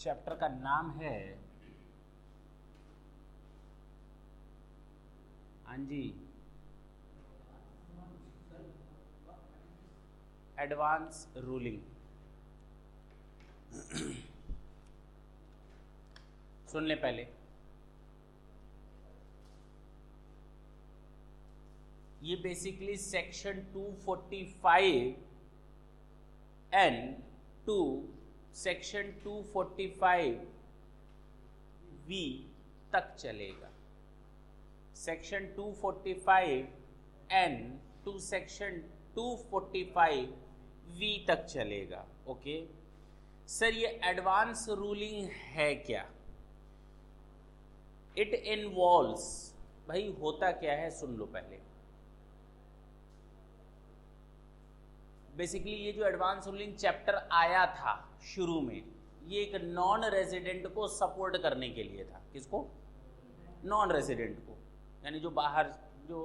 Chapter का नाम है, हाँ जी, एडवांस रूलिंग। सुन ले पहले, ये basically section 245 N to section 245 V तक चलेगा। Section 245 N to section 245 V तक चलेगा। ओके सर, ये एडवांस रूलिंग है क्या? इट इन्वॉल्व्स, भाई होता क्या है सुन लो पहले। बेसिकली ये जो एडवांस रूलिंग चैप्टर आया था शुरू में, ये एक नॉन रेजिडेंट को सपोर्ट करने के लिए था। किसको? नॉन रेजिडेंट को, यानी जो बाहर, जो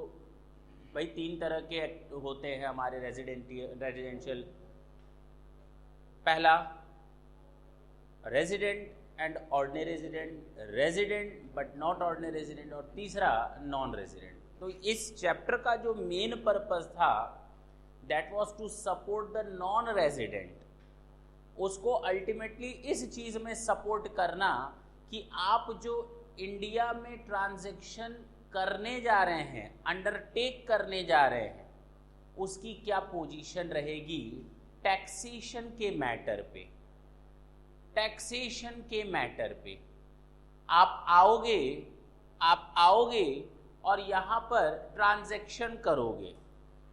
भाई तीन तरह के होते हैं हमारे रेजिडेंशियल। पहला resident and ordinary resident, resident but not ordinary resident, और तीसरा नॉन रेजिडेंट। तो इस चैप्टर का जो मेन पर्पस था that was to support the non resident, उसको अल्टीमेटली इस चीज में सपोर्ट करना कि आप जो इंडिया में ट्रांजैक्शन करने जा रहे हैं, अंडरटेक करने जा रहे हैं, उसकी क्या पोजीशन रहेगी टैक्सेशन के मैटर पे। टैक्सेशन के मैटर पे आप आओगे और यहां पर ट्रांजैक्शन करोगे,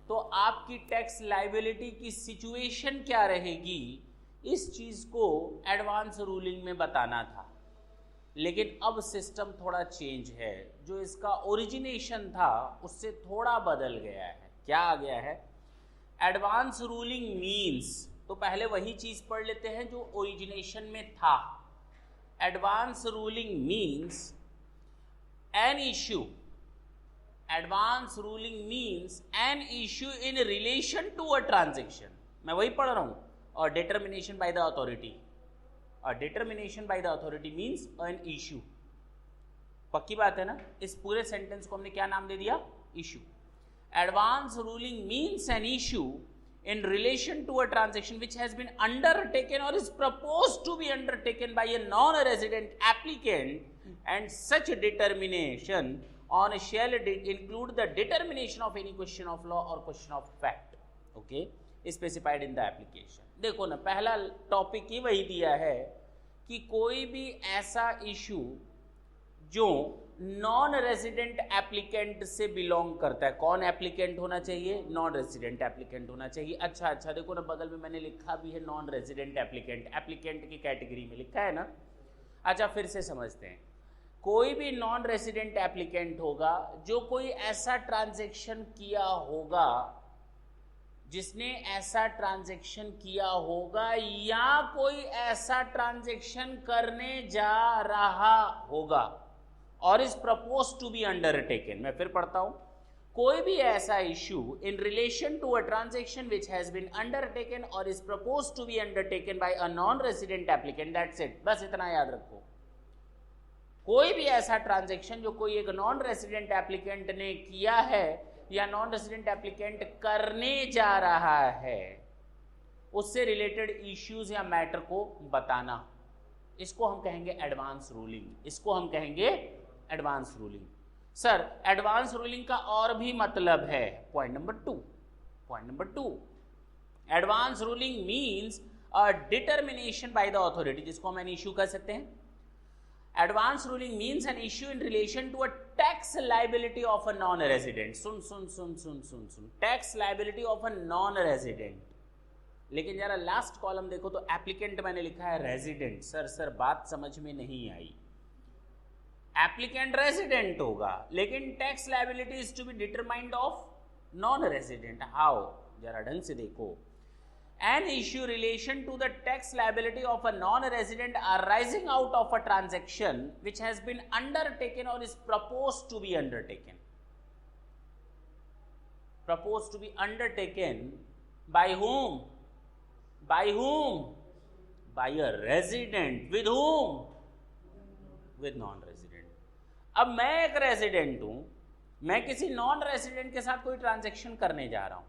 तो आपकी टैक्स लायबिलिटी की सिचुएशन क्या रहेगी, इस चीज को एडवांस रूलिंग में बताना था। लेकिन अब सिस्टम थोड़ा चेंज है, जो इसका ओरिजिनेशन था उससे थोड़ा बदल गया है। क्या आ गया है? एडवांस रूलिंग मीन्स, तो पहले वही चीज पढ़ लेते हैं जो ओरिजिनेशन में था। Advance ruling means an issue, advance ruling means an issue in relation to a transaction. मैं वही पढ़ रहा हूं। और डिटर्मिनेशन बाय द अथॉरिटी, और determination by the authority means an issue. पक्की बात है ना? इस पूरे सेंटेंस को हमने क्या नाम दे दिया? Issue. Advance ruling means an issue in relation to a transaction which has been undertaken or is proposed to be undertaken by a non-resident applicant, and such determination on shall include the determination of any question of law or question of fact, okay, specified in the application। देखो ना, पहला topic ही वही दिया है कि कोई भी ऐसा इशू जो नॉन रेजिडेंट एप्लीकेंट से बिलोंग करता है। कौन एप्लीकेंट होना चाहिए? नॉन रेजिडेंट एप्लीकेंट होना चाहिए। अच्छा देखो ना, बगल में मैंने लिखा भी है नॉन रेजिडेंट एप्लीकेंट, एप्लीकेंट की कैटेगरी में लिखा है ना। अच्छा फिर से समझते हैं। कोई भी नॉन रेजिडेंट एप्लीकेंट होगा जो कोई ऐसा ट्रांजैक्शन किया होगा, जिसने ऐसा ट्रांजैक्शन किया होगा या कोई ऐसा ट्रांजैक्शन करने जा रहा होगा, or is propose to be undertaken. मैं फिर पढ़ता हूं। कोई भी ऐसा issue in relation to a transaction which has been undertaken or is propose to be undertaken by a non resident applicant, that's it. बस इतना याद रखो। कोई भी ऐसा ट्रांजैक्शन जो कोई एक नॉन रेजिडेंट एप्लीकेंट ने किया है या नॉन रेजिडेंट एप्लीकेंट करने जा रहा है, उससे रिलेटेड इश्यूज या मैटर को बताना, इसको हम कहेंगे एडवांस रूलिंग। इसको हम कहेंगे advance ruling. Sir advance ruling का और भी मतलब है। Point number two, advance ruling means a determination by the authority, जिसको हम एन इश्यू कह सकते हैं। Advance ruling means an issue in relation to a tax liability of a non resident. सुन, tax liability of a non resident. लेकिन जरा last column देखो तो एप्लीकेंट मैंने लिखा है रेजिडेंट। सर बात समझ में नहीं आई। एप्लीकेंट रेजिडेंट होगा लेकिन tax liability is to be determined of non resident. How? जरा ढंग से देखो। An issue relation to the tax liability of a non resident arising out of a transaction which has been undertaken or is propose to be undertaken. Propose to be undertaken by whom? By a resident with whom, with non resident. अब मैं एक resident हूं, मैं किसी non resident के साथ कोई transaction करने जा रहा हूं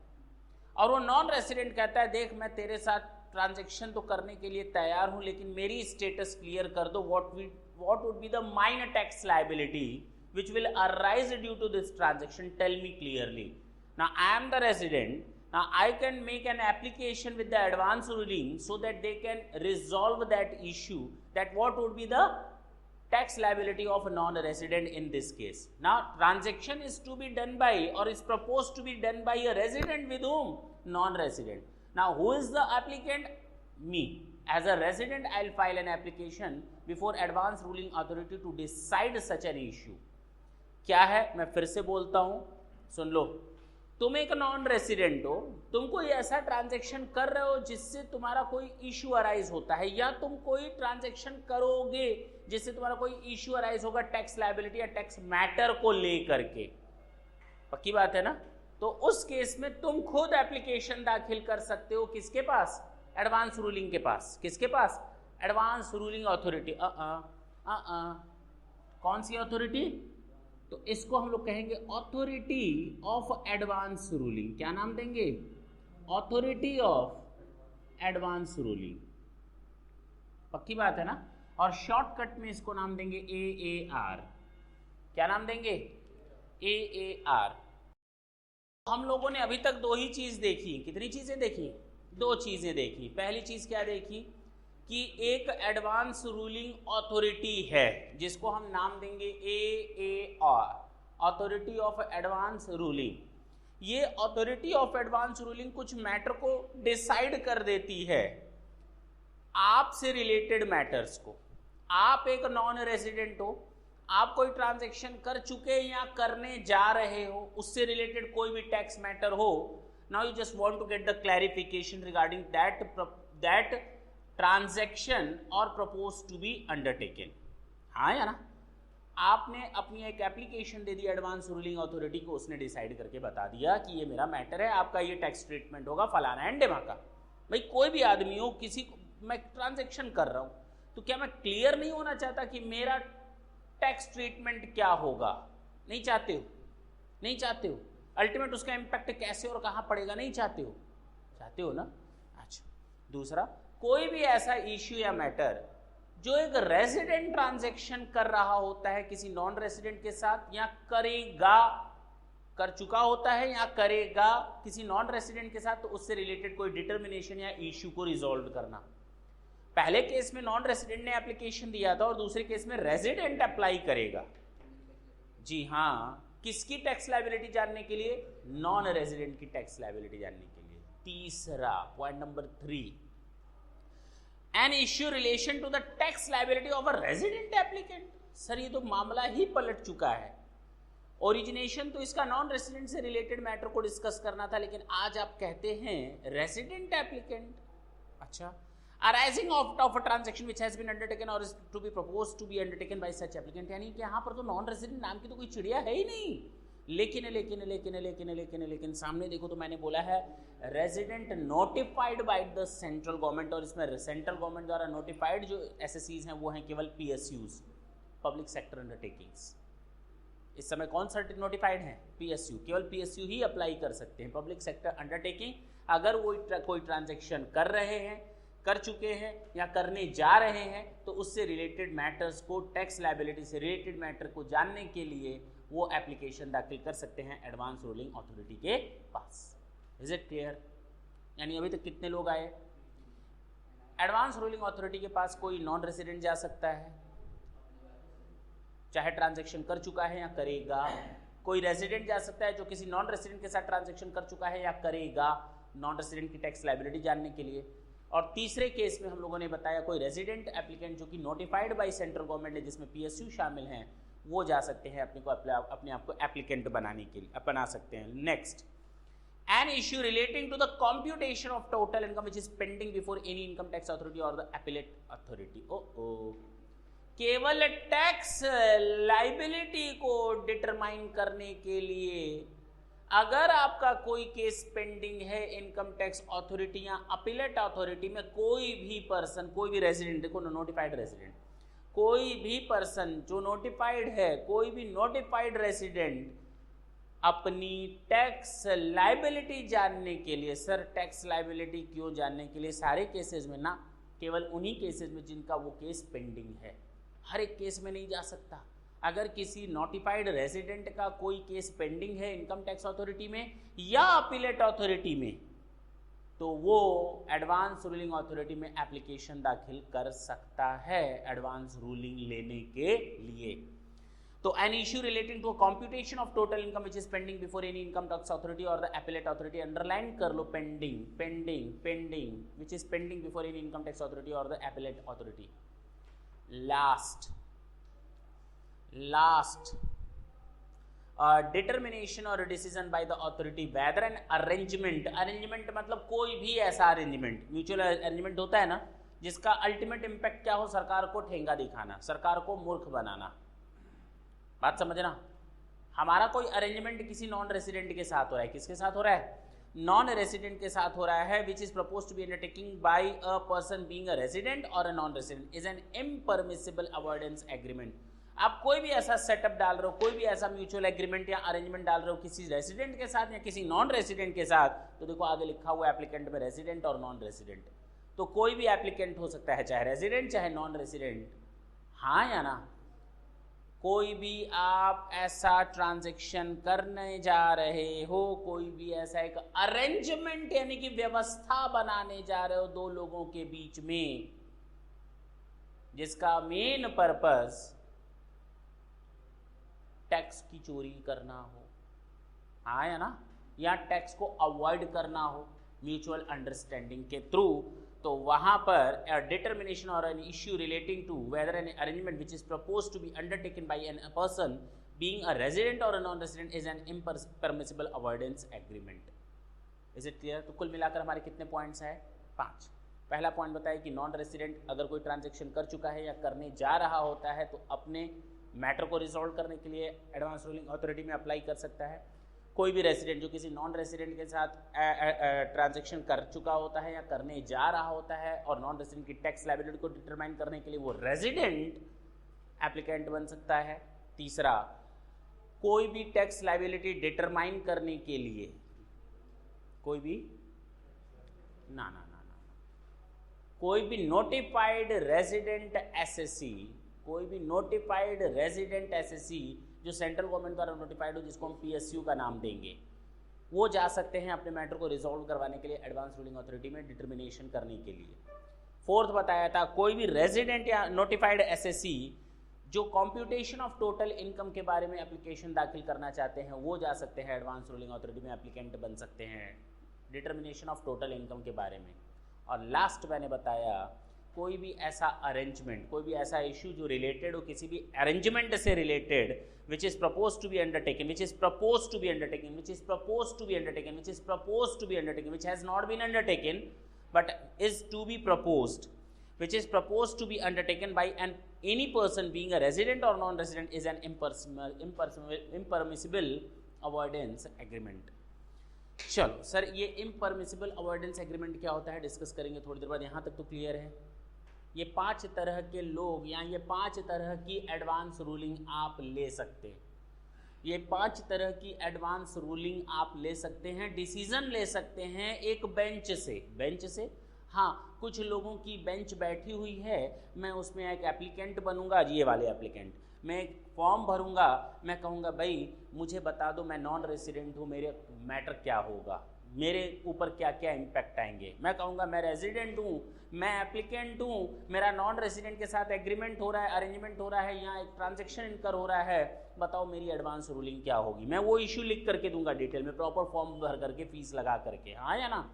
और वो नॉन रेजिडेंट कहता है देख मैं तेरे साथ ट्रांजैक्शन तो करने के लिए तैयार हूं लेकिन मेरी स्टेटस क्लियर कर दो, what would be the minor tax liability which will arise due to this transaction, tell me clearly. Now I am the resident, now I can make an application with the advance ruling so that they can resolve that issue, that what would be the tax liability of a non-resident in this case. Now transaction is to be done by or is proposed to be done by a resident with whom? Non-resident. Now who is the applicant? Me. As a resident I will file an application before advance ruling authority to decide such an issue. क्या है, मैं फिर से बोलता हूं, सुन लो। तुम एक non resident हो, तुम कोई ऐसा ट्रांजैक्शन कर रहे हो जिससे तुम्हारा कोई इशू अराइज होता है, या तुम कोई ट्रांजैक्शन करोगे जिससे तुम्हारा कोई इशू अराइज होगा टैक्स लायबिलिटी या टैक्स मैटर को लेकर के, पक्की बात है ना। तो उस केस में तुम खुद एप्लीकेशन दाखिल कर सकते हो, किसके पास? एडवांस रूलिंग के पास। किसके पास? Advance ruling authority. कौन सी अथॉरिटी? तो इसको हम लोग कहेंगे अथॉरिटी ऑफ एडवांस रूलिंग। क्या नाम देंगे? अथॉरिटी ऑफ एडवांस रूलिंग, पक्की बात है ना। और शॉर्टकट में इसको नाम देंगे AAR। क्या नाम देंगे? AAR। हम लोगों ने अभी तक दो ही चीज देखी। कितनी चीजें देखी? दो चीजें देखी। पहली चीज क्या देखी कि एक एडवांस रूलिंग अथॉरिटी है जिसको हम नाम देंगे AAR, authority of advance ruling. ये अथॉरिटी ऑफ एडवांस रूलिंग कुछ मैटर को डिसाइड कर देती है, आपसे रिलेटेड मैटर्स को। आप एक नॉन रेजिडेंट हो, आप कोई ट्रांजैक्शन कर चुके या करने जा रहे हो, उससे रिलेटेड कोई भी टैक्स मैटर हो, now you just want to get the clarification regarding that transaction और प्रपोज टू बी अंडरटेकन। हाँ या ना? आपने अपनी एक एप्लीकेशन दे दी एडवांस रूलिंग अथॉरिटी को, उसने डिसाइड करके बता दिया कि ये मेरा मैटर है, आपका ये टैक्स ट्रीटमेंट होगा फलाना एंड ढिमाका। भाई कोई भी आदमी हो, किसी को मैं ट्रांजैक्शन कर रहा हूँ तो क्या मैं क्लियर नहीं होना चाहता कि मेरा टैक्स ट्रीटमेंट क्या होगा? नहीं चाहते हो? नहीं चाहते हो? अल्टीमेट उसका इम्पैक्ट कैसे और कहाँ पड़ेगा? नहीं चाहते हो? चाहते हो ना? अच्छा, दूसरा, कोई भी ऐसा इश्यू या मैटर जो एक रेजिडेंट ट्रांजैक्शन कर रहा होता है किसी नॉन रेजिडेंट के साथ, या करेगा, कर चुका होता है या करेगा किसी नॉन रेजिडेंट के साथ, तो उससे रिलेटेड कोई डिटर्मिनेशन या इश्यू को रिजॉल्व करना। पहले केस में नॉन रेजिडेंट ने एप्लीकेशन दिया था और दूसरे केस में रेजिडेंट अप्लाई करेगा। जी हाँ, किसकी टैक्स लायबिलिटी जानने के लिए? नॉन रेजिडेंट की टैक्स लायबिलिटी जानने के लिए। तीसरा point number 3, an issue relation to the tax liability of a resident applicant. Sir ये तो मामला ही पलट चुका है। ओरिजिनेशन तो इसका नॉन रेजिडेंट से रिलेटेड मैटर को डिस्कस करना था, लेकिन आज आप कहते हैं रेजिडेंट एप्लीकेंट। अच्छा, arising out of a transaction which has been undertaken or is to be proposed to be undertaken by such applicant। यानी कि यहाँ पर तो नॉन रेजिडेंट नाम की तो कोई चिड़िया है ही नहीं। लेकिन लेकिन लेकिन लेकिन लेकिन लेकिन सामने देखो तो मैंने बोला है resident notified by the central government, और इसमें सेंट्रल गवर्नमेंट द्वारा नोटिफाइड जो एसएससीज हैं वो हैं केवल PSUs, पब्लिक सेक्टर अंडरटेकिंग्स। इस समय कौन सा नोटिफाइड है? PSU। केवल PSU ही अप्लाई कर सकते हैं। पब्लिक सेक्टर अंडरटेकिंग अगर वो कोई ट्रांजेक्शन कर रहे हैं, कर चुके हैं या करने जा रहे हैं, तो उससे रिलेटेड मैटर्स को, टैक्स लायबिलिटी से रिलेटेड मैटर को जानने के लिए वो एप्लीकेशन दाखिल कर सकते हैं एडवांस रूलिंग अथॉरिटी के पास। Is it clear? यानी अभी तक कितने लोग आए? एडवांस रूलिंग अथॉरिटी के पास कोई नॉन रेजिडेंट जा सकता है, चाहे ट्रांजैक्शन कर चुका है या करेगा। कोई रेजिडेंट जा सकता है जो किसी नॉन रेजिडेंट के साथ ट्रांजैक्शन कर चुका है या करेगा, नॉन रेजिडेंट की टैक्स लायबिलिटी जानने के लिए। और तीसरे केस में हम लोगों ने बताया कोई रेजिडेंट एप्लीकेंट जो कि नोटिफाइड बाय सेंट्रल गवर्नमेंट है, जिसमें PSU शामिल हैं, वो जा सकते हैं अपने आप को एप्लीकेंट बनाने के लिए, बना सकते हैं। Next, an issue relating to the computation of total income which is pending before any income tax authority और द एपीलेट अथॉरिटी। केवल टैक्स लायबिलिटी को डिटरमाइन करने के लिए अगर आपका कोई केस पेंडिंग है इनकम टैक्स अथॉरिटी या अपीलेट अथॉरिटी में, कोई भी पर्सन, कोई भी रेजिडेंट, देखो नोटिफाइड रेजिडेंट, कोई भी पर्सन जो नोटिफाइड है, कोई भी नोटिफाइड रेजिडेंट अपनी टैक्स लाइबिलिटी जानने के लिए, सर टैक्स लाइबिलिटी क्यों जानने के लिए, सारे केसेस में ना, केवल उन्हीं केसेस में जिनका वो केस पेंडिंग है, हर एक केस में नहीं जा सकता। अगर किसी नोटिफाइड रेजिडेंट का कोई केस पेंडिंग है इनकम टैक्स अथॉरिटी में या अपीलेट अथॉरिटी में, तो वो एडवांस रूलिंग अथॉरिटी में एप्लीकेशन दाखिल कर सकता है एडवांस रूलिंग लेने के लिए। तो an issue relating to computation of total income which is pending before any income tax authority और द अपीलेट अथॉरिटी, अंडरलाइन कर लो, pending pending pending which is pending before any income tax authority और the appellate authority. Last determination or decision by the authority whether an arrangement, arrangement मतलब कोई भी ऐसा arrangement, mutual arrangement होता है ना, जिसका अल्टीमेट इंपैक्ट क्या हो, सरकार को ठेंगा दिखाना, सरकार को मूर्ख बनाना। बात समझना, हमारा कोई अरेंजमेंट किसी नॉन रेसिडेंट के साथ हो रहा है, किसके साथ हो रहा है, नॉन रेसिडेंट के साथ हो रहा है, which is propose to be undertaking by a person being a resident or a non resident, is an impermissible avoidance agreement. आप कोई भी ऐसा सेटअप डाल रहे हो, कोई भी ऐसा म्यूचुअल एग्रीमेंट या अरेंजमेंट डाल रहे हो किसी रेसिडेंट के साथ या किसी नॉन रेसिडेंट के साथ, तो देखो आगे लिखा हुआ एप्लीकेंट में रेसिडेंट और नॉन रेसिडेंट, तो कोई भी एप्लीकेंट हो सकता है, चाहे रेसिडेंट चाहे नॉन रेसिडेंट, हाँ या ना। कोई भी आप ऐसा ट्रांजैक्शन करने जा रहे हो, कोई भी ऐसा एक अरेंजमेंट यानी कि व्यवस्था बनाने जा रहे हो दो लोगों के बीच में, जिसका मेन पर्पस टैक्स की चोरी करना हो, हाँ या ना, या टैक्स को अवॉइड करना हो म्यूचुअल अंडरस्टैंडिंग के थ्रू, तो वहां पर determination or an issue relating to whether an arrangement which is propose to be undertaken by an person being a resident or a non resident is an impermissible avoidance agreement. Is it clear? तो कुल मिलाकर हमारे कितने points हैं? 5। पहला point बताया कि non resident अगर कोई ट्रांजेक्शन कर चुका है या करने जा रहा होता है तो अपने मैटर को रिजॉल्व करने के लिए एडवांस रूलिंग अथॉरिटी में अप्लाई कर सकता है। कोई भी रेसिडेंट जो किसी नॉन रेसिडेंट के साथ ट्रांजैक्शन कर चुका होता है या करने जा रहा होता है और नॉन रेसिडेंट की टैक्स लायबिलिटी को डिटरमाइन करने के लिए वो रेसिडेंट एप्लीकेंट बन सकता है। तीसरा, कोई भी टैक्स लायबिलिटी डिटरमाइन करने के लिए कोई भी कोई भी नोटिफाइड रेजिडेंट एसएससी, कोई भी नोटिफाइड रेजिडेंट एसएससी जो सेंट्रल गवर्नमेंट द्वारा नोटिफाइड हो, जिसको हम पीएसयू का नाम देंगे, वो जा सकते हैं अपने मैटर को रिजॉल्व करवाने के लिए एडवांस रूलिंग अथॉरिटी में डिटर्मिनेशन करने के लिए। फोर्थ बताया था, कोई भी रेजिडेंट या नोटिफाइड एसएससी जो कंप्यूटेशन ऑफ टोटल इनकम के बारे में एप्लीकेशन दाखिल करना चाहते हैं, वो जा सकते हैं एडवांस रूलिंग अथॉरिटी में एप्लीकेंट बन सकते हैं डिटर्मिनेशन ऑफ टोटल इनकम के बारे में। और लास्ट मैंने बताया, कोई भी ऐसा अरेंजमेंट, कोई भी ऐसा इशू जो रिलेटेड हो किसी भी अरेंजमेंट से related, which is proposed to be undertaken, which is proposed to be undertaken, which is proposed to be undertaken, which is proposed to be undertaken, which has not been undertaken but is to be proposed, which is proposed to be undertaken by any person being a resident or non-resident is an impermissible avoidance agreement। चलो sir, ये इम्परमिसिबल avoidance agreement क्या होता है discuss करेंगे थोड़ी देर बाद। यहाँ तक तो क्लियर है? ये 5 तरह के लोग या ये 5 तरह की एडवांस रूलिंग आप ले सकते हैं। ये 5 तरह की एडवांस रूलिंग आप ले सकते हैं, डिसीजन ले सकते हैं एक बेंच से। हाँ, कुछ लोगों की बेंच बैठी हुई है, मैं उसमें एक एप्लीकेंट बनूंगा, ये वाले एप्लीकेंट, मैं एक फॉर्म भरूंगा, मैं कहूँगा भाई मुझे बता दो मैं नॉन रेसिडेंट हूँ, मेरे मैटर क्या होगा, मेरे ऊपर क्या क्या इम्पैक्ट आएंगे। मैं कहूँगा मैं रेजिडेंट हूँ, मैं एप्लीकेंट हूँ, मेरा नॉन रेजिडेंट के साथ एग्रीमेंट हो रहा है, अरेंजमेंट हो रहा है, यहाँ एक ट्रांजैक्शन इनकर हो रहा है, बताओ मेरी एडवांस रूलिंग क्या होगी। मैं वो इशू लिख करके दूंगा डिटेल में, प्रॉपर फॉर्म भर करके फीस लगा करके, हाँ या ना।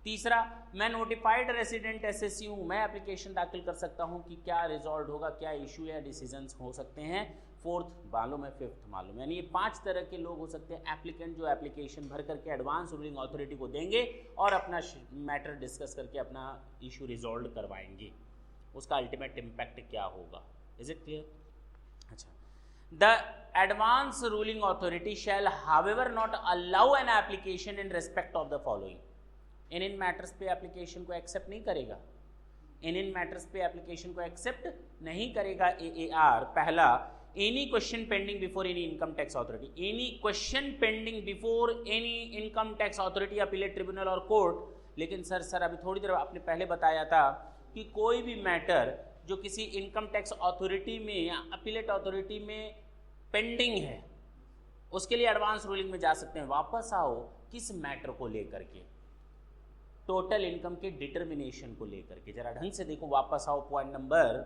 तीसरा, मैं नोटिफाइड रेसिडेंट एसएससी हूँ, मैं एप्लीकेशन दाखिल कर सकता हूँ कि क्या रिजॉल्व होगा, क्या इशू या डिसीजंस हो सकते हैं। फोर्थ मालूम है, फिफ्थ मालूम है, यानी ये 5 तरह के लोग हो सकते हैं एप्लीकेंट जो एप्लीकेशन भर करके एडवांस रूलिंग अथॉरिटी को देंगे और अपना मैटर डिस्कस करके अपना इशू रिजॉल्व करवाएंगे, उसका अल्टीमेट इम्पैक्ट क्या होगा। Is it clear? अच्छा, the advance ruling authority shall however not allow an application in respect of the following. इन मैटर्स पे एप्लीकेशन को एक्सेप्ट नहीं करेगा, इन मैटर्स पे एप्लीकेशन को एक्सेप्ट नहीं करेगा AAR। पहला, any question pending before any income tax authority, any question pending before any income tax authority, appellate tribunal or court. लेकिन सर अभी थोड़ी देर आपने पहले बताया था कि कोई भी मैटर जो किसी इनकम टैक्स अथॉरिटी में या अपीलेट अथॉरिटी में पेंडिंग है उसके लिए एडवांस रूलिंग में जा सकते हैं। वापस आओ, किस मैटर को लेकर के? टोटल इनकम के डिटर्मिनेशन को लेकर के। जरा ढंग से देखो, वापस आओ, point number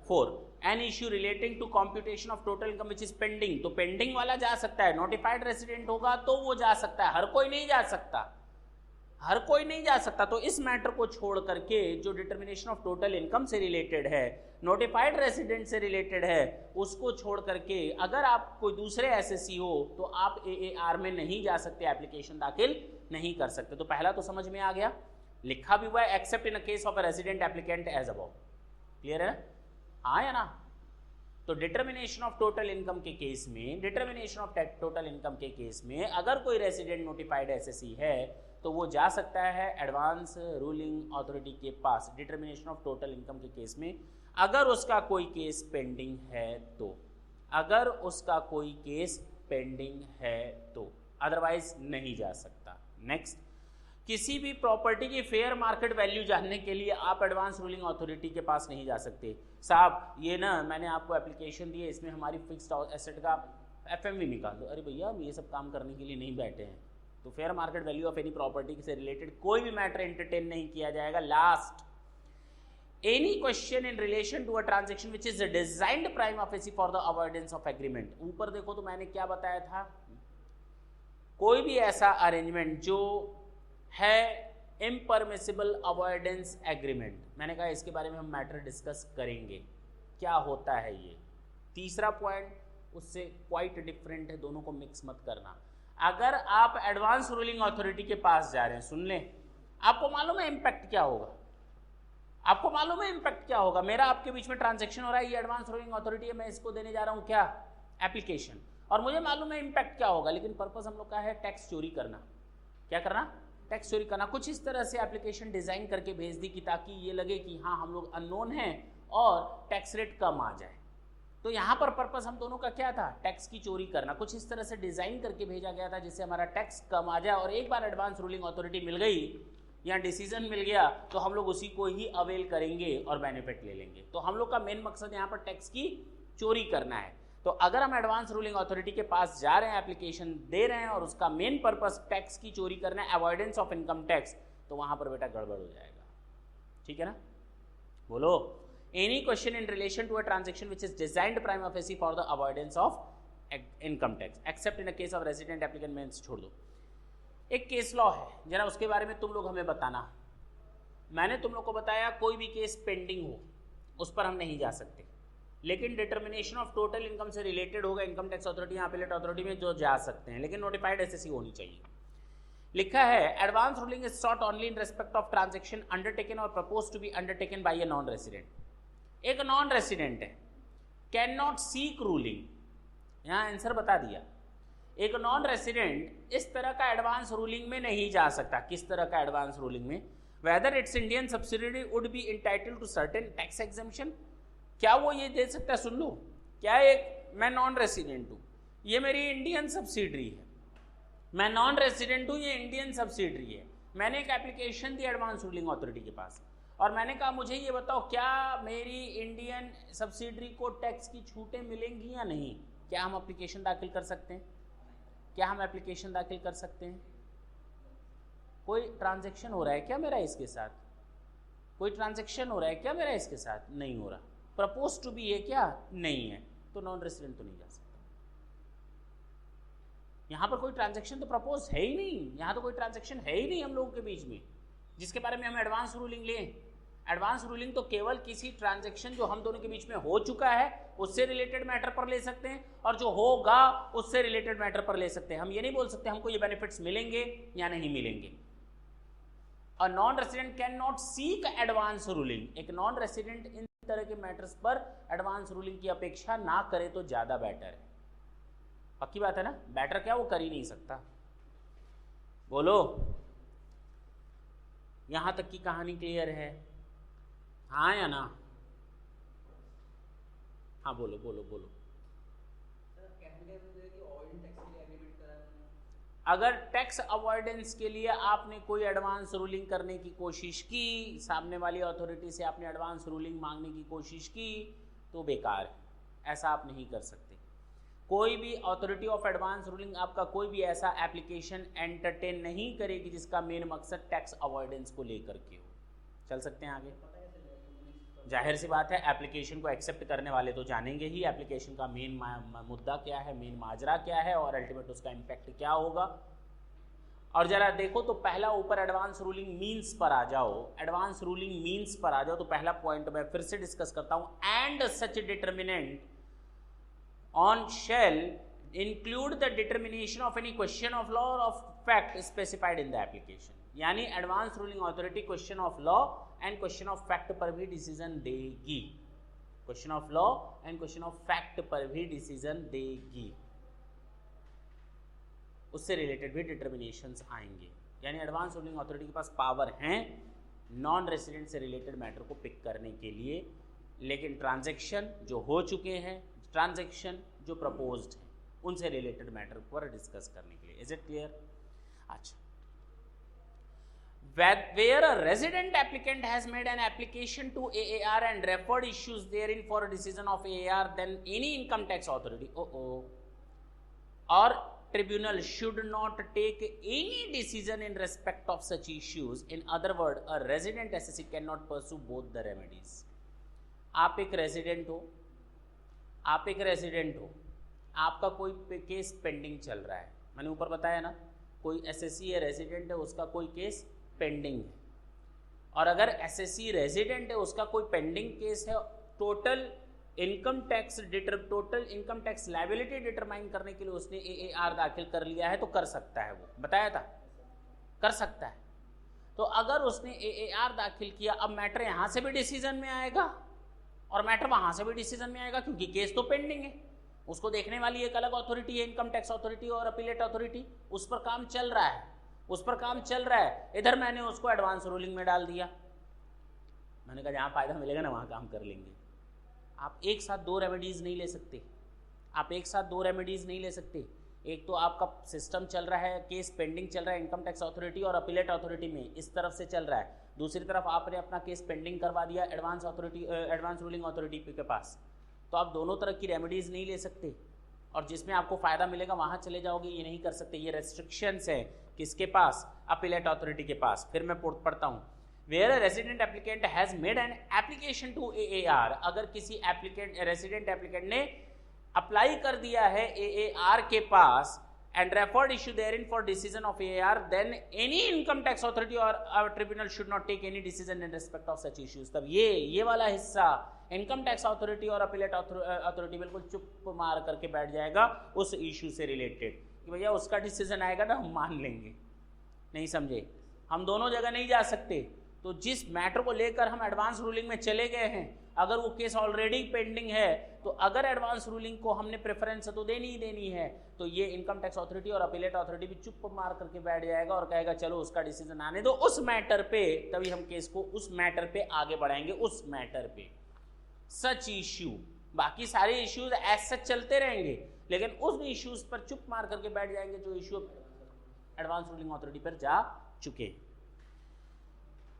4, an issue relating to computation of total income which is pending. तो पेंडिंग वाला जा सकता है, नोटिफाइड रेसिडेंट होगा तो वो जा सकता है, हर कोई नहीं जा सकता। तो इस मैटर को छोड़ करके जो डिटर्मिनेशन ऑफ टोटल इनकम से रिलेटेड है, नोटिफाइड रेसिडेंट से रिलेटेड है, उसको छोड़ करके अगर आप कोई दूसरे एसएससी हो तो आप AAR में नहीं जा सकते, एप्लीकेशन दाखिल नहीं कर सकते। तो पहला तो समझ में आ गया, लिखा भी हुआ है, except in a case of a resident applicant as above. Clear है ना? हाँ या ना? तो डिटर्मिनेशन ऑफ टोटल इनकम के केस में, अगर कोई रेसिडेंट नोटिफाइड एसएससी है तो वो जा सकता है एडवांस रूलिंग अथॉरिटी के पास डिटर्मिनेशन ऑफ टोटल इनकम के केस में, अगर उसका कोई केस पेंडिंग है तो, अदरवाइज नहीं जा सकता। नेक्स्ट, किसी भी प्रॉपर्टी की फेयर मार्केट वैल्यू जानने के लिए आप एडवांस रूलिंग अथॉरिटी के पास नहीं जा सकते। साहब ये ना मैंने आपको एप्लीकेशन दी है, इसमें हमारी फिक्स्ड एसेट का FMV निकाल दो। अरे भैया हम ये सब काम करने के लिए नहीं बैठे हैं। तो fair market value of any property से रिलेटेड कोई भी मैटर एंटरटेन नहीं किया जाएगा। Last, any question in relation to a transaction which is designed prima facie for the avoidance of agreement. ऊपर देखो तो मैंने क्या बताया था, कोई भी ऐसा अरेंजमेंट जो है इम्परमिसिबल अवॉइडेंस एग्रीमेंट, मैंने कहा इसके बारे में हम मैटर डिस्कस करेंगे, क्या होता है ये। तीसरा पॉइंट उससे क्वाइट डिफरेंट है, दोनों को मिक्स मत करना। अगर आप एडवांस रूलिंग अथॉरिटी के पास जा रहे हैं, सुन लें, आपको मालूम है इम्पैक्ट क्या होगा? मेरा आपके बीच में ट्रांजैक्शन हो रहा है, ये एडवांस रूलिंग अथॉरिटी है, मैं इसको देने जा रहा हूं क्या? एप्लीकेशन। और मुझे मालूम है इम्पैक्ट क्या होगा, लेकिन पर्पस हम लोग का है टैक्स चोरी करना। क्या करना? टैक्स चोरी करना। कुछ इस तरह से एप्लीकेशन डिजाइन करके भेज दी कि ताकि ये लगे कि हाँ हम लोग अननोन हैं और टैक्स रेट कम आ जाए। तो यहाँ पर पर्पस हम दोनों का क्या था? टैक्स की चोरी करना। कुछ इस तरह से डिजाइन करके भेजा गया था जिससे हमारा टैक्स कम आ जाए, और एक बार एडवांस रूलिंग अथॉरिटी मिल गई या डिसीजन मिल गया तो हम लोग उसी को ही अवेल करेंगे और बेनिफिट ले लेंगे। तो हम लोग का मेन मकसद यहाँ पर टैक्स की चोरी करना है। तो अगर हम एडवांस रूलिंग अथॉरिटी के पास जा रहे हैं, एप्लीकेशन दे रहे हैं और उसका मेन पर्पस टैक्स की चोरी करना है, अवॉइडेंस ऑफ इनकम टैक्स, तो वहां पर बेटा गड़बड़ हो जाएगा। ठीक है ना? बोलो, any question in relation to a transaction which is designed prima facie for the avoidance of income tax except in a case of resident applicant, में छोड़ दो। एक केस लॉ है, जरा उसके बारे में तुम लोग हमें बताना। मैंने तुम लोग को बताया कोई भी केस पेंडिंग हो उस पर हम नहीं जा सकते, लेकिन डिटर्मिनेशन ऑफ टोटल इनकम से रिलेटेड होगा इनकम टैक्स अथॉरिटी या अपीलेट अथॉरिटी में जो जा सकते हैं, लेकिन नोटिफाइड एसएससी होनी चाहिए। लिखा है advance ruling is sought only in respect of transaction undertaken or propose to be undertaken by a non resident. एक नॉन रेसिडेंट है, कैन नॉट सीक रूलिंग, यहां आंसर बता दिया। एक नॉन रेसिडेंट इस तरह का एडवांस रूलिंग में नहीं जा सकता। किस तरह का एडवांस रूलिंग में? Whether its Indian subsidiary would be entitled to certain tax exemption, क्या वो ये दे सकता है? सुन लो, क्या एक मैं नॉन रेसिडेंट हूं, ये मेरी इंडियन सब्सिडरी है, मैं नॉन रेसिडेंट हूं, ये इंडियन सब्सिडरी है, मैंने एक एप्लीकेशन दी एडवांस रूलिंग अथॉरिटी के पास और मैंने कहा मुझे ये बताओ क्या मेरी इंडियन सब्सिडरी को टैक्स की छूटें मिलेंगी या नहीं? क्या हम एप्लीकेशन दाखिल कर सकते हैं? कोई ट्रांजैक्शन हो रहा है क्या मेरा इसके साथ? नहीं हो रहा। प्रपोज टू बी है क्या? नहीं है, तो नॉन रेसिडेंट तो नहीं जा सकता। यहां पर कोई ट्रांजैक्शन तो प्रपोज है ही नहीं, यहां तो कोई ट्रांजैक्शन है ही नहीं हम लोगों के बीच में जिसके बारे में हम एडवांस रूलिंग लें। एडवांस रूलिंग तो केवल किसी ट्रांजैक्शन जो हम दोनों के बीच में हो चुका है उससे रिलेटेड मैटर पर ले सकते हैं, और जो होगा उससे रिलेटेड मैटर पर ले सकते हैं। हम ये नहीं बोल सकते हमको ये बेनिफिट्स मिलेंगे या नहीं मिलेंगे। अ non resident can not seek advance ruling, एक नॉन रेसिडेंट इन तरह के मैटर्स पर एडवांस रूलिंग की अपेक्षा ना करे तो ज्यादा बेटर है। पक्की बात है ना, बेटर क्या, वो कर ही नहीं सकता। बोलो, यहां तक की कहानी क्लियर है? हाँ या ना? हाँ बोलो बोलो बोलो। अगर टैक्स अवॉइडेंस के लिए आपने कोई एडवांस रूलिंग करने की कोशिश की, सामने वाली अथॉरिटी से आपने एडवांस रूलिंग मांगने की कोशिश की, तो बेकार है, ऐसा आप नहीं कर सकते। कोई भी अथॉरिटी ऑफ एडवांस रूलिंग आपका कोई भी ऐसा एप्लीकेशन एंटरटेन नहीं करेगी जिसका मेन मकसद टैक्स अवॉइडेंस को लेकर के हो। चल सकते हैं आगे? जाहिर सी बात है, एप्लीकेशन को एक्सेप्ट करने वाले तो जानेंगे ही एप्लीकेशन का मेन मुद्दा क्या है, मेन माजरा क्या है और अल्टीमेट उसका इम्पैक्ट क्या होगा। और जरा देखो तो पहला ऊपर एडवांस रूलिंग मीन्स पर आ जाओ, एडवांस रूलिंग मीन्स पर आ जाओ तो पहला पॉइंट मैं फिर से डिस्कस करता हूं, and such determination shall include the determination of any question of law or of fact specified in the application. यानी advance ruling authority question of law and question of fact पर भी decision देगी, question of law and question of fact पर भी decision देगी, उससे related भी डिटर्मिनेशंस आएंगे। यानी एडवांस रूलिंग अथॉरिटी के पास पावर हैं नॉन रेसिडेंट से रिलेटेड मैटर को पिक करने के लिए, लेकिन ट्रांजैक्शन जो हो चुके हैं, ट्रांजैक्शन जो प्रपोज्ड है, उनसे रिलेटेड मैटर पर डिस्कस करने के लिए। Is it clear? अच्छा, where a resident applicant has made an application to AAR and referred issues therein for a decision of AAR, then any income tax authority or tribunal should not take any decision in respect of such issues. In other words, a resident assessee cannot pursue both the remedies. आप एक resident हो, आपका कोई case pending चल रहा है, मैंने ऊपर बताया ना, कोई एसएससी है, रेजिडेंट है, उसका कोई केस पेंडिंग है, और अगर एसएससी रेजिडेंट है, उसका कोई पेंडिंग केस है, total income tax liability determine करने के लिए उसने एएआर दाखिल कर लिया है, तो कर सकता है, वो बताया था कर सकता है। तो अगर उसने एएआर दाखिल किया, अब मैटर यहां से भी डिसीजन में आएगा और मैटर वहां से भी डिसीजन में आएगा, क्योंकि केस तो पेंडिंग है, उसको देखने वाली एक अलग अथॉरिटी है, इनकम टैक्स अथॉरिटी और अपीलेट अथॉरिटी, उस पर काम चल रहा है, इधर मैंने उसको एडवांस रूलिंग में डाल दिया, मैंने कहा जहां फायदा मिलेगा ना वहां काम कर लेंगे। आप एक साथ दो रेमेडीज नहीं ले सकते, एक तो आपका सिस्टम चल रहा है, केस पेंडिंग चल रहा है इनकम टैक्स अथॉरिटी और अपीलेट अथॉरिटी में, इस तरफ से चल रहा है, दूसरी तरफ आपने अपना केस पेंडिंग करवा दिया एडवांस रूलिंग अथॉरिटी के पास, तो आप दोनों तरह की रेमेडीज नहीं ले सकते, और जिसमें आपको फायदा मिलेगा वहां चले जाओगे, ये नहीं कर सकते। ये रेस्ट्रिक्शंस है किसके पास? अपीलेट अथॉरिटी के पास। फिर मैं पढ़ता हूं, where a resident applicant has made an application to AAR, अगर किसी रेजिडेंट एप्लीकेंट ने अप्लाई कर दिया है एएआर के पास and referred issue therein for decision of AAR, then any income tax authority or tribunal should not take any decision in respect of such issues। तब ये वाला हिस्सा इनकम टैक्स अथॉरिटी और अपीलेट अथॉरिटी बिल्कुल चुप मार करके बैठ जाएगा उस इश्यू से रिलेटेड, कि भैया उसका डिसीजन आएगा ना हम मान लेंगे। नहीं समझे? हम दोनों जगह नहीं जा सकते। तो जिस मैटर को लेकर हम एडवांस रूलिंग में चले गए हैं, अगर वो केस ऑलरेडी पेंडिंग है, तो अगर एडवांस रूलिंग को हमने प्रेफरेंस तो देनी ही देनी है, तो ये इनकम टैक्स अथॉरिटी और अपीलेट अथॉरिटी भी चुप मार करके बैठ जाएगा और कहेगा चलो उसका डिसीजन आने दो उस मैटर पे, तभी हम केस को उस मैटर पे आगे बढ़ाएंगे, उस मैटर पे। सच इश्यू, बाकी सारे इश्यूज ऐसे चलते रहेंगे, लेकिन उस इश्यूज पर चुप मार करके बैठ जाएंगे जो इश्यू एडवांस रूलिंग अथॉरिटी पर जा चुके।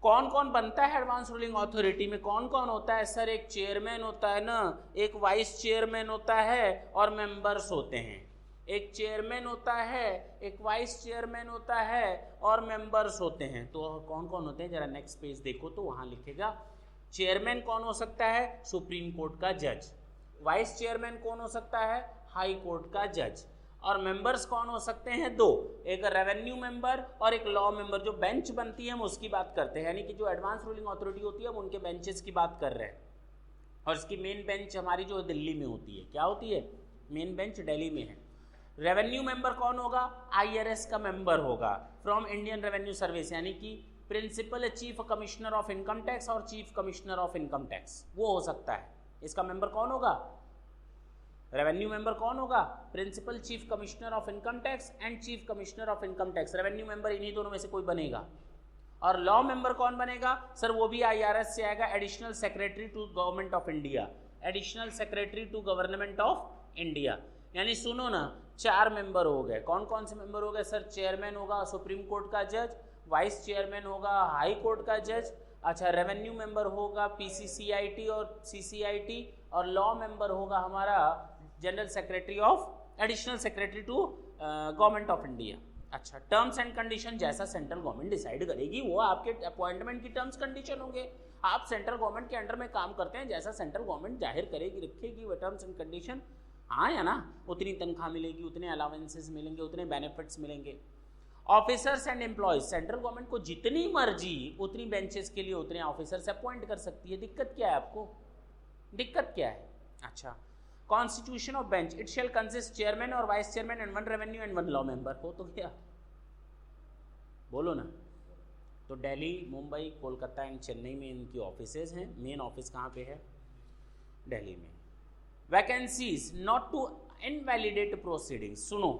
कौन कौन बनता है एडवांस रूलिंग अथॉरिटी में? कौन कौन होता है सर? एक चेयरमैन होता है ना, एक वाइस चेयरमैन होता है और मेंबर्स होते हैं। एक चेयरमैन होता है, एक वाइस चेयरमैन होता है और मेंबर्स होते हैं। तो कौन कौन होते हैं जरा नेक्स्ट पेज देखो तो वहां लिखेगा। चेयरमैन कौन हो सकता है? सुप्रीम कोर्ट का जज। वाइस चेयरमैन कौन हो सकता है? हाई कोर्ट का जज। और मेंबर्स कौन हो सकते हैं? दो, एक रेवेन्यू मेंबर और एक लॉ मेंबर। जो बेंच बनती है हम उसकी बात करते हैं, यानी कि जो एडवांस रूलिंग अथॉरिटी होती है हम उनके बेंचेस की बात कर रहे हैं। और इसकी मेन बेंच हमारी जो दिल्ली में होती है, क्या होती है? मेन बेंच दिल्ली में है। रेवेन्यू मेंबर कौन होगा? IRS का मेंबर होगा, फ्रॉम इंडियन रेवेन्यू सर्विस, यानी कि principal chief commissioner of income tax और chief commissioner of income tax, वो हो सकता है। इसका मेंबर कौन होगा? रेवेन्यू मेंबर कौन होगा? Principal chief commissioner of income tax and chief commissioner of income tax. Revenue member इन्हीं दोनों में से कोई बनेगा। और लॉ मेंबर कौन बनेगा? सर वो भी IRS से आएगा, additional secretary to government of India, additional secretary to government of India. यानी सुनो ना, 4 मेंबर हो गए। कौन कौन से मेंबर हो गए सर? चेयरमैन होगा सुप्रीम कोर्ट का जज, वाइस चेयरमैन होगा हाई कोर्ट का जज, अच्छा रेवेन्यू मेंबर होगा PCCIT और CCIT, और लॉ मेंबर होगा हमारा general secretary of additional secretary to government of India. अच्छा, टर्म्स एंड कंडीशन जैसा सेंट्रल गवर्नमेंट डिसाइड करेगी वो आपके अपॉइंटमेंट की टर्म्स कंडीशन होंगे। आप सेंट्रल गवर्नमेंट के अंडर में काम करते हैं, जैसा सेंट्रल गवर्नमेंट जाहिर करेगी रखेगी वो टर्म्स एंड कंडीशन, हाँ या ना, उतनी तनख्वाह मिलेगी, उतने अलावेंसेस मिलेंगे, उतने बेनिफिट्स मिलेंगे। Officers and employees, central government को जितनी मर्जी उतनी बेंचेस के लिए उतने ऑफिसर्स अपॉइंट कर सकती है। दिक्कत क्या है आपको? दिक्कत क्या है? अच्छा, constitution of bench, it shall consist chairman और vice chairman and 1 revenue and 1 law member. हो तो क्या, बोलो ना। तो दिल्ली, मुंबई, कोलकाता एंड चेन्नई में इनकी ऑफिसेज हैं। मेन ऑफिस कहाँ पे है? दिल्ली में। Vacancies not to invalidate proceeding. सुनो,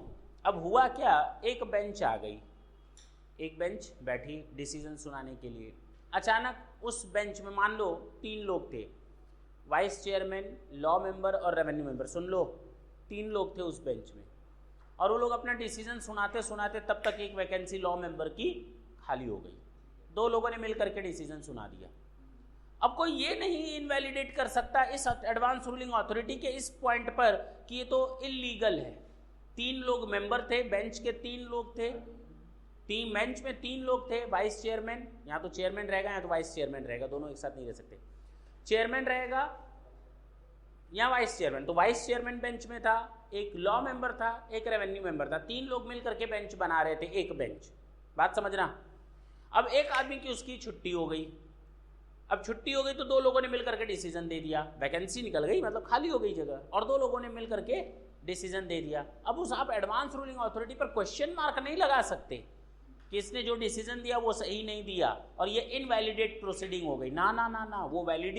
अब हुआ क्या, एक बेंच आ गई, एक बेंच बैठी डिसीजन सुनाने के लिए। अचानक उस बेंच में मान लो 3 लोग थे, वाइस चेयरमैन, लॉ मेंबर और रेवेन्यू मेंबर। सुन लो, 3 लोग थे उस बेंच में, और वो लोग अपना डिसीजन सुनाते सुनाते तब तक एक वैकेंसी लॉ मेंबर की खाली हो गई। 2 लोगों ने मिलकर के डिसीजन सुना दिया। अब कोई ये नहीं इनवैलिडेट कर सकता इस एडवांस रूलिंग अथॉरिटी के इस पॉइंट पर कि ये तो इलीगल है। 3 लोग मेंबर थे, बेंच के 3 लोग थे, बेंच में 3 लोग थे, वाइस चेयरमैन, या तो चेयरमैन रहेगा या तो वाइस चेयरमैन रहेगा, दोनों एक साथ नहीं रह सकते। चेयरमैन रहेगा या वाइस चेयरमैन, तो वाइस चेयरमैन बेंच में था, एक लॉ मेंबर था, एक रेवेन्यू मेंबर था। 3 लोग मिलकर के बेंच बना रहे थे, एक बेंच। बात समझना। अब एक आदमी की उसकी छुट्टी हो गई। अब छुट्टी हो गई तो 2 लोगों ने मिलकर के डिसीजन दे दिया, वैकेंसी निकल गई, मतलब खाली हो गई जगह, और 2 लोगों ने मिलकर के डिसीजन दे दिया। अब उस आप एडवांस रूलिंग अथॉरिटी पर क्वेश्चन मार्क नहीं लगा सकते कि इसने जो डिसीजन दिया वो सही नहीं दिया और ये इनवैलिडेट प्रोसीडिंग हो गई। ना ना ना ना, वो वैलिड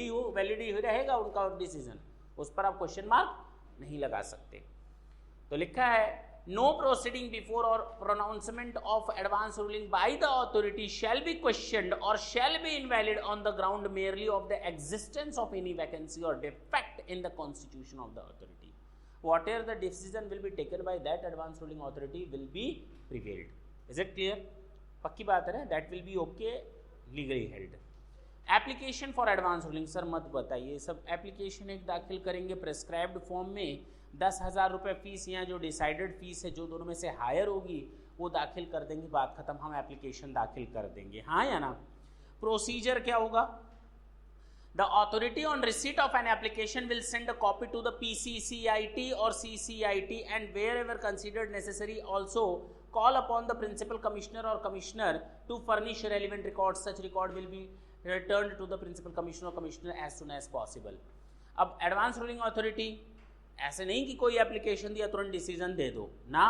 ही रहेगा उनका डिसीजन, उस पर आप क्वेश्चन मार्क नहीं लगा सकते। तो लिखा है, no proceeding before or pronouncement of advance ruling by the authority shall be questioned or shall be invalid on the ground merely of the existence of any vacancy or defect in the constitution of the authority. Whatever the decision will be taken by that advance ruling authority will be prevailed. Is it clear? पक्की बात है ना? That will be okay, legally held. Application for advance ruling, sir मत बताइए, सब application एक दाखिल करेंगे प्रेस्क्राइब्ड फॉर्म में, 10,000 रुपये फीस या जो डिसाइडेड फीस है जो दोनों में से हायर होगी वो दाखिल कर देंगे, बात खत्म, हम एप्लीकेशन दाखिल कर देंगे, हाँ या ना। प्रोसीजर क्या होगा? The authority on receipt of an application will send a copy to the PCCIT or CCIT and wherever considered necessary also call upon the principal commissioner or commissioner to furnish relevant records. Such record will be returned to the principal commissioner or commissioner as soon as possible. अब advance ruling authority ऐसे नहीं कि कोई application दिया तुरंत decision दे दो ना,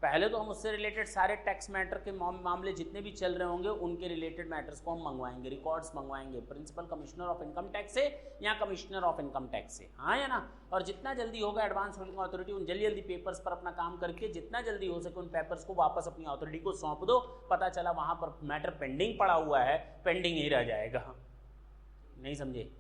पहले तो हम उससे रिलेटेड सारे टैक्स मैटर के मामले जितने भी चल रहे होंगे उनके रिलेटेड मैटर्स को हम मंगवाएंगे, रिकॉर्ड्स मंगवाएंगे principal commissioner of income tax से या कमिश्नर ऑफ इनकम टैक्स से, हाँ या ना। और जितना जल्दी होगा एडवांस रूलिंग अथॉरिटी उन जल्दी जल्दी पेपर्स पर अपना काम करके जितना जल्दी हो सके उन पेपर्स को वापस अपनी अथॉरिटी को सौंप दो। पता चला वहाँ पर मैटर पेंडिंग पड़ा हुआ है, पेंडिंग ही रह जाएगा। नहीं समझे?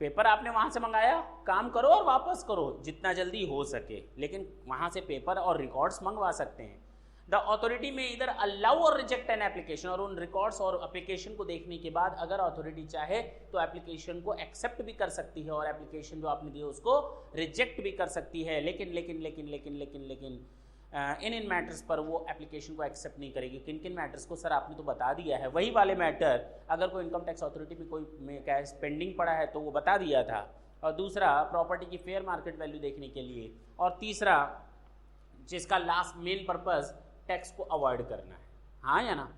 पेपर आपने वहाँ से मंगाया, काम करो और वापस करो जितना जल्दी हो सके, लेकिन वहाँ से पेपर और रिकॉर्ड्स मंगवा सकते हैं। द अथॉरिटी में इधर अलाउ और रिजेक्ट एन एप्लीकेशन, और उन रिकॉर्ड्स और एप्लीकेशन को देखने के बाद अगर अथॉरिटी चाहे तो एप्लीकेशन को एक्सेप्ट भी कर सकती है और एप्लीकेशन जो आपने दी उसको रिजेक्ट भी कर सकती है। लेकिन लेकिन लेकिन लेकिन लेकिन लेकिन इन मैटर्स पर वो एप्लीकेशन को एक्सेप्ट नहीं करेगी। किन किन मैटर्स को? सर आपने तो बता दिया है, वही वाले मैटर, अगर कोई इनकम टैक्स अथॉरिटी में कोई कैश पेंडिंग पड़ा है तो वो बता दिया था, और दूसरा प्रॉपर्टी की फेयर मार्केट वैल्यू देखने के लिए, और तीसरा जिसका लास्ट मेन पर्पस टैक्स को अवॉइड करना है, हाँ या ना।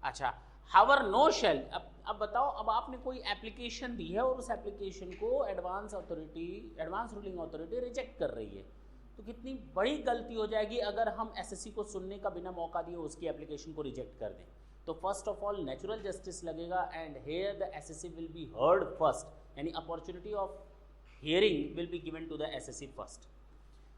अच्छा, हावर नो शेल, अब बताओ, अब आपने कोई एप्लीकेशन दी है और उस एप्लीकेशन को एडवांस रूलिंग अथॉरिटी रिजेक्ट कर रही है, तो कितनी बड़ी गलती हो जाएगी अगर हम एसएससी को सुनने का बिना मौका दिए उसकी एप्लीकेशन को रिजेक्ट कर दें। तो first of all natural justice लगेगा and hear the SSC will be heard first, यानी opportunity of hearing will be given to the SSC first.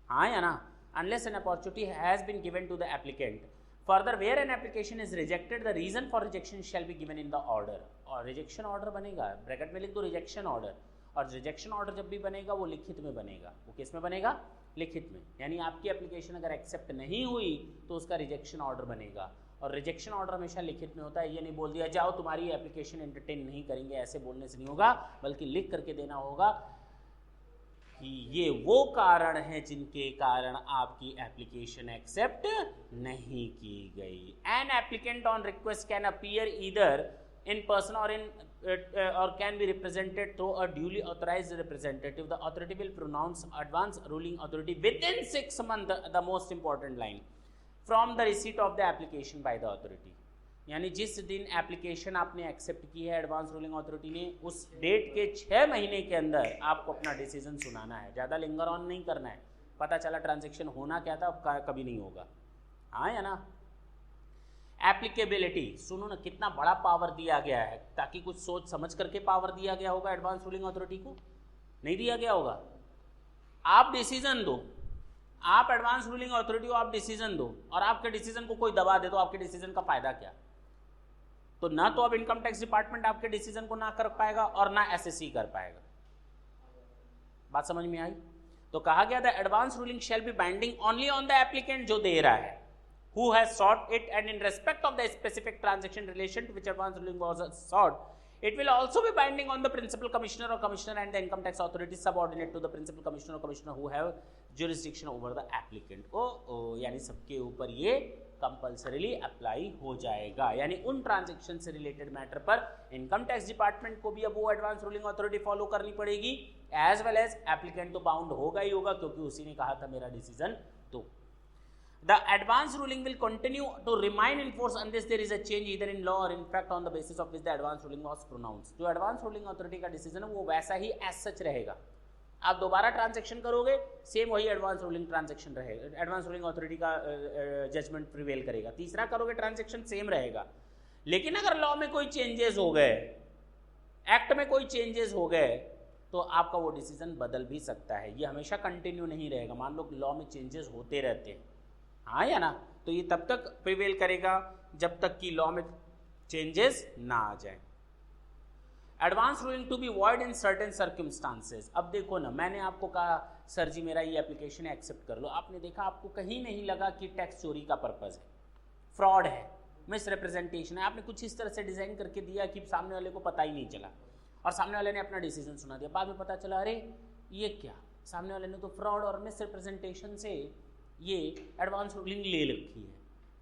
हाँ या ना? Unless an opportunity has been given to the applicant. Further where an application is rejected the reason for rejection shall be given in the order. और rejection order बनेगा, bracket में लिख दो rejection order, और rejection order जब भी बनेगा वो लिखित में बनेगा। वो किस में बनेगा? लिखित में। यानी आपकी एप्लीकेशन अगर एक्सेप्ट नहीं हुई तो उसका रिजेक्शन ऑर्डर बनेगा, और रिजेक्शन ऑर्डर हमेशा लिखित में होता है। ये नहीं बोल दिया जाओ तुम्हारी एप्लीकेशन एंटरटेन नहीं करेंगे, ऐसे बोलने से नहीं होगा, बल्कि लिख करके देना होगा कि ये वो कारण है जिनके कारण आपकी एप्लीकेशन एक्सेप्ट नहीं की गई। An applicant on request can appear either in person or can be represented through a duly authorized representative. The authority will pronounce advance ruling authority within 6 months, the most important line, from the receipt of the application by the authority. यानी जिस दिन application आपने accept की है advance ruling authority ने, उस date के 6 महीने के अंदर आपको अपना डिसीजन सुनाना है। ज़्यादा लिंगर ऑन नहीं करना है। पता चला ट्रांजेक्शन होना क्या था, कभी नहीं होगा। हाँ या ना? एप्लीकेबिलिटी, सुनो ना कितना बड़ा पावर दिया गया है, ताकि कुछ सोच समझ करके पावर दिया गया होगा एडवांस रूलिंग अथॉरिटी को, नहीं दिया गया होगा। आप डिसीजन दो, आप एडवांस रूलिंग अथॉरिटी को आप डिसीजन दो, और आपके डिसीजन को कोई दबा दे तो आपके डिसीजन का फायदा क्या? तो ना तो अब इनकम टैक्स डिपार्टमेंट आपके डिसीजन को ना कर पाएगा और ना एसएससी कर पाएगा। बात समझ में आई? तो कहा गया the advance ruling shall be binding only on the applicant, जो दे रहा है, who has sought it, and in respect of the specific transaction relation to which advance ruling was sought, it will also be binding on the principal commissioner or commissioner and the income tax authority subordinate to the principal commissioner or commissioner who have jurisdiction over the applicant. यानी सबके ऊपर ये compulsorily apply हो जाएगा। यानी उन transaction से related matter पर इनकम टैक्स डिपार्टमेंट को भी अब वो एडवांस रूलिंग अथॉरिटी फॉलो करनी पड़ेगी, एज वेल एज एप्लीकेंट तो बाउंड होगा ही होगा, क्योंकि उसी ने कहा था मेरा डिसीजन। तो the advance ruling will continue to remain in force unless there is a change either in law or in fact on the basis of which the advance ruling was pronounced. जो advance ruling authority का decision है वो वैसा ही as such रहेगा। आप दोबारा transaction करोगे, same वही एडवांस रूलिंग ट्रांजेक्शन रहेगा, एडवांस रूलिंग अथॉरिटी का जजमेंट प्रिवेल करेगा। तीसरा करोगे ट्रांजेक्शन सेम रहेगा। लेकिन अगर लॉ में कोई चेंजेस हो गए, एक्ट में कोई चेंजेस हो गए, तो आपका वो डिसीजन बदल भी सकता है। ये हमेशा कंटिन्यू नहीं रहेगा। मान लो लॉ में चेंजेस होते रहते हैं, हाँ या ना? तो ये तब तक प्रिवेल करेगा जब तक कि लॉ में चेंजेस ना आ जाए। Advance ruling to be void in certain circumstances. अब देखो ना, मैंने आपको कहा सर जी मेरा ये एप्लीकेशन एक्सेप्ट कर लो, आपने देखा आपको कहीं नहीं लगा कि टैक्स चोरी का पर्पज है, फ्रॉड है, मिस रिप्रेजेंटेशन है, आपने कुछ इस तरह से डिजाइन करके दिया कि सामने वाले को पता ही नहीं चला, और सामने वाले ने अपना डिसीजन सुना दिया। बाद में पता चला अरे ये क्या, सामने वाले ने तो फ्रॉड और मिस रिप्रेजेंटेशन से ये एडवांस रूलिंग ले रखी है।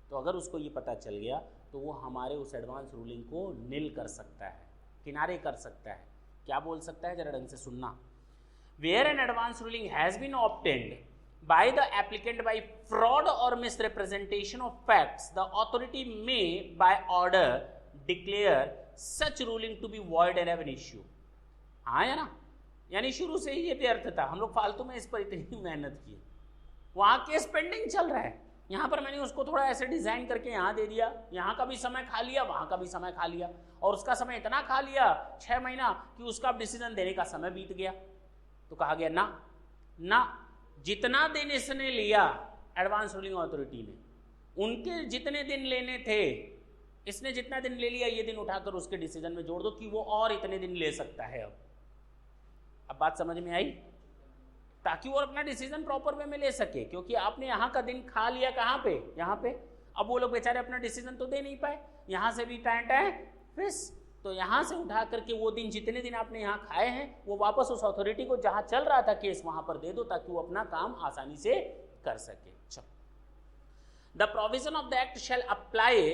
तो अगर उसको ये पता चल गया तो वो हमारे उस एडवांस रूलिंग को निल कर सकता है, किनारे कर सकता है। क्या बोल सकता है, जरा ढंग से सुनना। Where an advance ruling has been obtained by the applicant by fraud or misrepresentation of facts, the authority may by order declare such ruling to be void and have an issue. हाँ या ना? यानी शुरू से ही ये व्यर्थ था, हम लोग फालतू में इस पर इतनी मेहनत की, वहाँ केस पेंडिंग चल रहा है, यहाँ पर मैंने उसको थोड़ा ऐसे डिजाइन करके यहाँ दे दिया, यहाँ का भी समय खा लिया, वहाँ का भी समय खा लिया, और उसका समय इतना खा लिया 6 महीना कि उसका डिसीजन देने का समय बीत गया। तो कहा गया ना ना, जितना दिन इसने लिया एडवांस रूलिंग अथॉरिटी ने, उनके जितने दिन लेने थे, इसने जितना दिन ले लिया, ये दिन उठाकर उसके डिसीजन में जोड़ दो कि वो और इतने दिन ले सकता है। अब बात समझ में आई? ताकि वो अपना डिसीजन प्रॉपर वे में ले सके, क्योंकि आपने यहाँ का दिन खा लिया कहाँ पे, यहाँ पे। अब वो लोग बेचारे अपना डिसीजन तो दे नहीं पाए, यहाँ से भी टाइम फिस, तो यहाँ से उठा करके वो दिन, जितने दिन आपने यहाँ खाए हैं, वो वापस उस अथॉरिटी को जहाँ चल रहा था केस वहाँ पर दे दो, ताकि वो अपना काम आसानी से कर सके। चलो, the provision of the act shall apply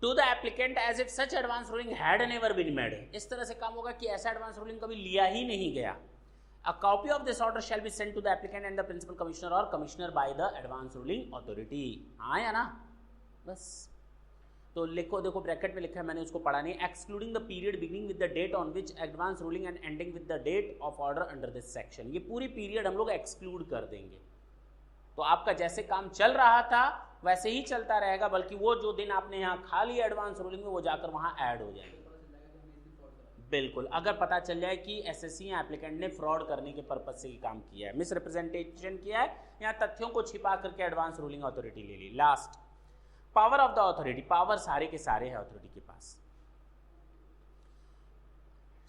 to the applicant as if such advance ruling had never been made. इस तरह से काम होगा कि ऐसा एडवांस रूलिंग कभी लिया ही नहीं गया। A copy of this order shall be sent to the applicant and the principal commissioner or commissioner by the advance ruling authority. हाँ या ना? बस तो लिखो, देखो ब्रैकेट में लिखा है, मैंने उसको पढ़ा नहीं। Excluding the period beginning with the date on which advance ruling and ending with the date of order under this section. ये पूरी पीरियड हम लोग एक्सक्लूड कर देंगे। तो आपका जैसे काम चल रहा था वैसे ही चलता रहेगा, बल्कि वो जो दिन आपने यहाँ खा लिया एडवांस रूलिंग में वो जाकर वहाँ ऐड हो जाएंगे। बिल्कुल, अगर पता चल जाए कि एसएससी या एप्लीकेंट ने फ्रॉड करने के पर्पज से ही काम किया है, मिस रिप्रेजेंटेशन किया है, या तथ्यों को छिपा करके एडवांस रूलिंग अथॉरिटी ले ली। Last, power of the authority, power सारे के सारे हैं अथॉरिटी के पास।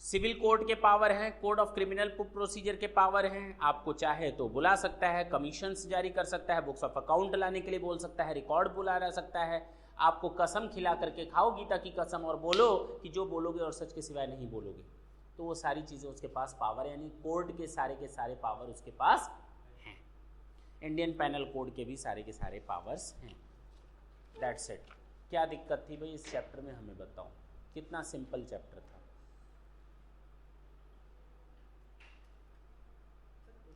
सिविल कोड के पावर हैं, कोड ऑफ क्रिमिनल प्रोसीजर के पावर हैं, आपको चाहे तो बुला सकता है, कमीशंस जारी कर सकता है, बुक्स ऑफ अकाउंट लाने के लिए बोल सकता है, रिकॉर्ड बुला सकता है, आपको कसम खिला करके खाओ गीता की कसम और बोलो कि जो बोलोगे और सच के सिवाय नहीं बोलोगे, तो वो सारी चीज़ें उसके पास पावर, यानी कोर्ट के सारे पावर उसके पास हैं। इंडियन पैनल कोड के भी सारे के सारे पावर्स हैं। That's it. क्या दिक्कत थी भाई इस चैप्टर में, हमें बताओ, कितना सिंपल चैप्टर था।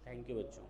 थैंक यू बच्चों।